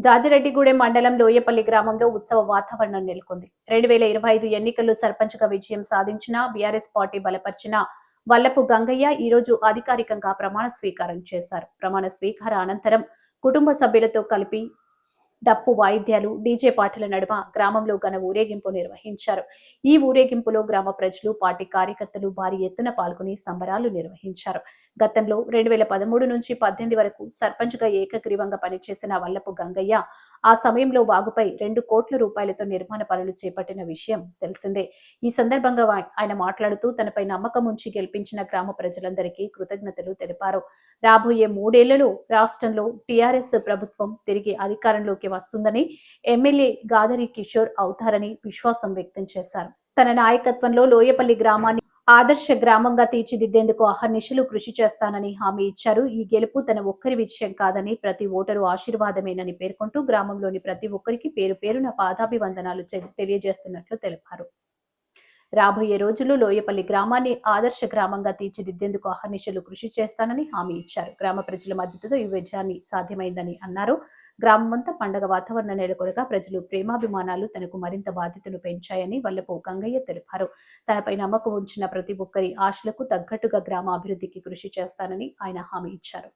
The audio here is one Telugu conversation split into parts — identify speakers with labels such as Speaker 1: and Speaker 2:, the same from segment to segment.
Speaker 1: జాజిరెడ్డిగూడెం మండలం లోయపల్లి గ్రామంలో ఉత్సవ వాతావరణం నెలకొంది. 2025 ఎన్నికల్లో సర్పంచ్గా విజయం సాధించిన బీఆర్ఎస్ పార్టీ బలపరిచిన వల్లపు గంగయ్య ఈరోజు అధికారికంగా ప్రమాణ స్వీకారం చేశారు. ప్రమాణ స్వీకార అనంతరం కుటుంబ సభ్యులతో కలిపి డప్పు వాయిద్యాలు, డీజే పాటల నడుమ గ్రామంలో ఘన ఊరేగింపు నిర్వహించారు. ఈ ఊరేగింపులో గ్రామ ప్రజలు, పార్టీ కార్యకర్తలు భారీ ఎత్తున పాల్గొని సంబరాలు నిర్వహించారు. గతంలో 2013 నుంచి 18 వరకు సర్పంచ్గా ఏకగ్రీవంగా పనిచేసిన వల్లపు గంగయ్య ఆ సమయంలో వాగుపై 2 కోట్ల రూపాయలతో నిర్మాణ పనులు చేపట్టిన విషయం తెలిసిందే. ఈ సందర్భంగా ఆయన మాట్లాడుతూ తనపై నమ్మకం ఉంచి గెలిపించిన గ్రామ ప్రజలందరికీ కృతజ్ఞతలు తెలిపారు. రాబోయే 3 ఏళ్లలో రాష్ట్రంలో టీఆర్ఎస్ ప్రభుత్వం తిరిగి అధికారంలోకి వస్తుందని, ఎమ్మెల్యే గాదరి కిషోర్ అవుతారని విశ్వాసం వ్యక్తం చేశారు. తన నాయకత్వంలో లోయపల్లి గ్రామాన్ని ఆదర్శ గ్రామంగా తీర్చిదిద్దేందుకు అహర్నిశలు కృషి చేస్తానని హామీ ఇచ్చారు. ఈ గెలుపు తన ఒక్కరి విజయం కాదని ప్రతి ఓటరు ఆశీర్వాదమేనని పేర్కొంటూ గ్రామంలోని ప్రతి ఒక్కరికి పేరు పేరున పాదాభివందనాలు తెలియజేస్తున్నట్లు తెలిపారు. రాబోయే రోజుల్లో లోయపల్లి గ్రామాన్ని ఆదర్శ గ్రామంగా తీర్చిదిద్దేందుకు అహర్నిశలు కృషి చేస్తానని హామీ ఇచ్చారు. గ్రామ ప్రజల మద్దతుతో ఈ విజయాన్ని సాధ్యమైందని అన్నారు. గ్రామమంతా పండగ వాతావరణం నెలకొనగా ప్రజలు ప్రేమాభిమానాలు తనకు మరింత బాధ్యతను పెంచాయని వల్లపు గంగయ్య తెలిపారు. తనపై నమ్మకం ఉంచిన ప్రతి ఒక్కరి ఆశలకు తగ్గట్టుగా గ్రామ అభివృద్ధికి కృషి చేస్తానని ఆయన హామీ ఇచ్చారు.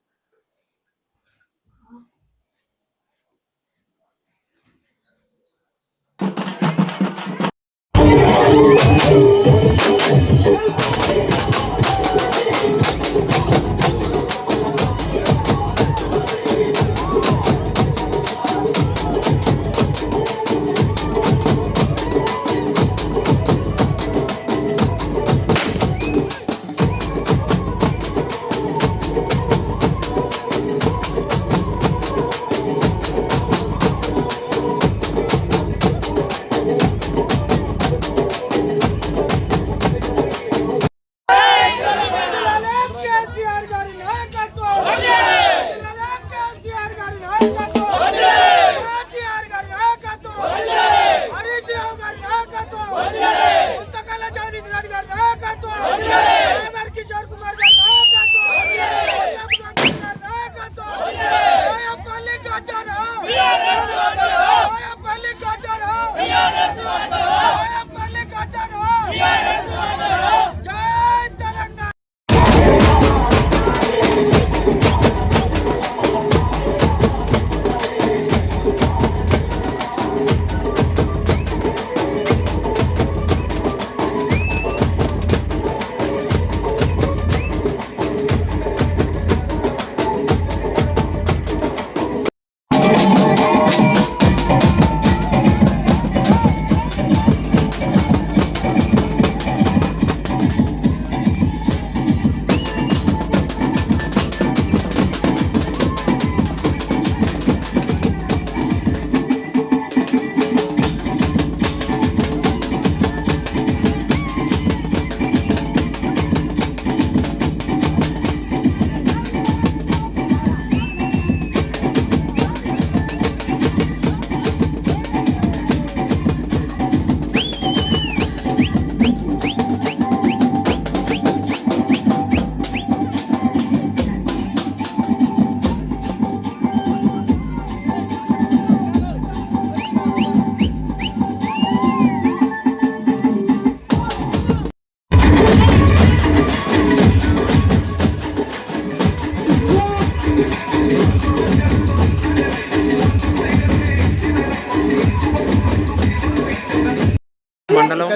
Speaker 2: మండలం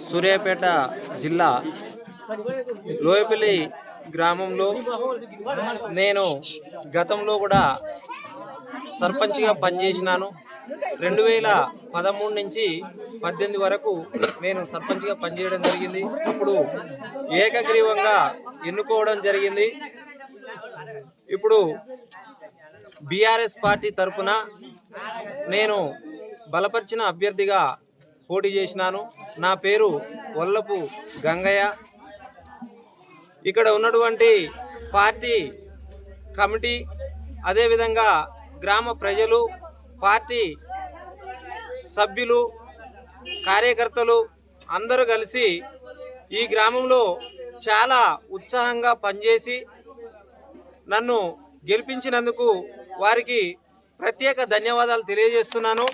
Speaker 2: సూర్యాపేట జిల్లా లోయపల్లి గ్రామంలో నేను గతంలో కూడా సర్పంచ్గా పనిచేసినాను. 2013 నుంచి 18 వరకు నేను సర్పంచ్గా పనిచేయడం జరిగింది. అప్పుడు ఏకగ్రీవంగా ఎన్నుకోవడం జరిగింది. ఇప్పుడు బీఆర్ఎస్ పార్టీ తరఫున నేను బలపరిచిన అభ్యర్థిగా పోటీ చేసినాను. నా పేరు వల్లపు గంగయ్య. ఇక్కడ ఉన్నటువంటి పార్టీ కమిటీ, అదేవిధంగా గ్రామ ప్రజలు, పార్టీ సభ్యులు, కార్యకర్తలు అందరూ కలిసి ఈ గ్రామంలో చాలా ఉత్సాహంగా పనిచేసి నన్ను గెలిపించినందుకు వారికి ప్రత్యేక ధన్యవాదాలు తెలియజేస్తున్నాను.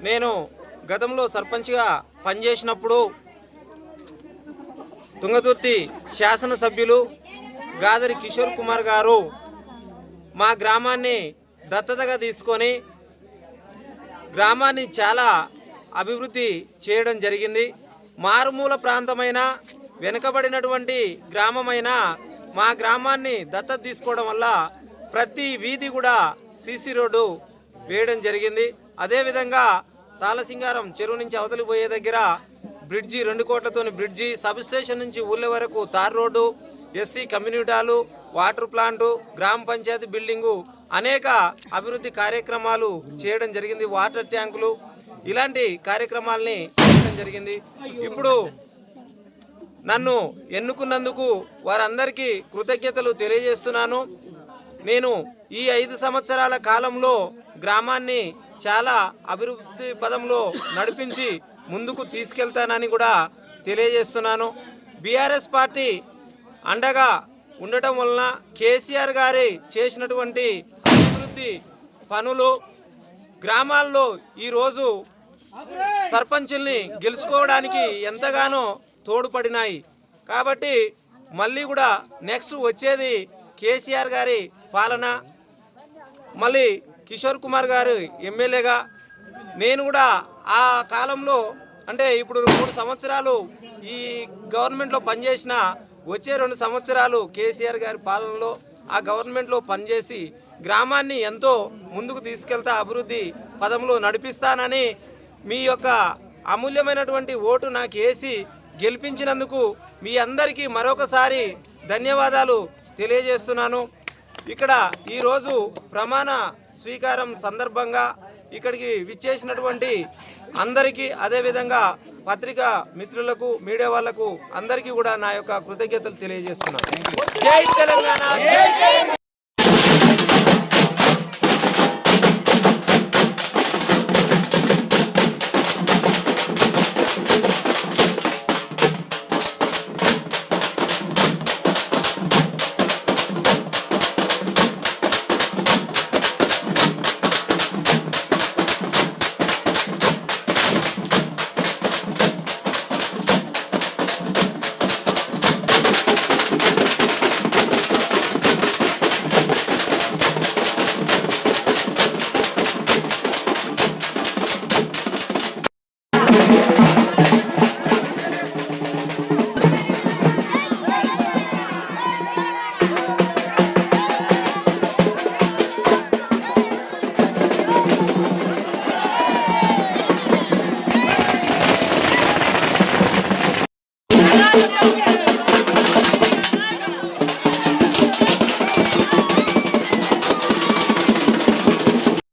Speaker 2: నేను గతంలో సర్పంచ్గా పనిచేసినప్పుడు తుంగతుర్తి శాసనసభ్యులు గాదరి కిషోర్ కుమార్ గారు మా గ్రామాన్ని దత్తతగా తీసుకొని గ్రామాన్ని చాలా అభివృద్ధి చేయడం జరిగింది. మారుమూల ప్రాంతమైన వెనుకబడినటువంటి గ్రామమైన మా గ్రామాన్ని దత్తత తీసుకోవడం వల్ల ప్రతి వీధి కూడా సీసీ రోడ్డు వేయడం జరిగింది. అదేవిధంగా తాళసింగారం చెరువు నుంచి అవతలి పోయే దగ్గర బ్రిడ్జి 2 కోట్లతోని బ్రిడ్జి, సబ్ స్టేషన్ నుంచి ఊళ్ళ వరకు తార్ రోడ్డు, ఎస్సీ కమ్యూనిటాలు, వాటర్ ప్లాంటు, గ్రామ పంచాయతీ బిల్డింగు, అనేక అభివృద్ధి కార్యక్రమాలు చేయడం జరిగింది. వాటర్ ట్యాంకులు, ఇలాంటి కార్యక్రమాలని చేయడం జరిగింది. ఇప్పుడు నన్ను ఎన్నుకున్నందుకు వారందరికీ కృతజ్ఞతలు తెలియజేస్తున్నాను. నేను ఈ 5 సంవత్సరాల కాలంలో గ్రామాన్ని చాలా అభివృద్ధి పదంలో నడిపించి ముందుకు తీసుకెళ్తానని కూడా తెలియజేస్తున్నాను. బీఆర్ఎస్ పార్టీ అండగా ఉండటం వలన కేసీఆర్ గారి చేసినటువంటి అభివృద్ధి పనులు గ్రామాల్లో ఈరోజు సర్పంచుల్ని గెలుచుకోవడానికి ఎంతగానో తోడ్పడినాయి. కాబట్టి మళ్ళీ కూడా నెక్స్ట్ వచ్చేది కేసీఆర్ గారి పాలన, మళ్ళీ కిషోర్ కుమార్ గారు ఎమ్మెల్యేగా, నేను కూడా ఆ కాలంలో అంటే ఇప్పుడు 3 సంవత్సరాలు ఈ గవర్నమెంట్లో పనిచేసిన, వచ్చే 2 సంవత్సరాలు కేసీఆర్ గారి పాలనలో ఆ గవర్నమెంట్లో పనిచేసి గ్రామాన్ని ఎంతో ముందుకు తీసుకెళ్తా అభివృద్ధి పదంలో నడిపిస్తానని మీ యొక్క అమూల్యమైనటువంటి ఓటు నాకు వేసి గెలిపించినందుకు మీ అందరికీ మరొకసారి ధన్యవాదాలు తెలియజేస్తున్నాను. ఇక్కడ ఈరోజు ప్రమాణ స్వీకారం సందర్భంగా ఇక్కడికి విచ్చేసినటువంటి అందరికీ, అదేవిధంగా పత్రికా మిత్రులకు, మీడియా వాళ్లకు అందరికీ కూడా నా యొక్క కృతజ్ఞతలు తెలియజేస్తున్నాను. జై తెలంగాణ, జై జై.
Speaker 3: Yeah.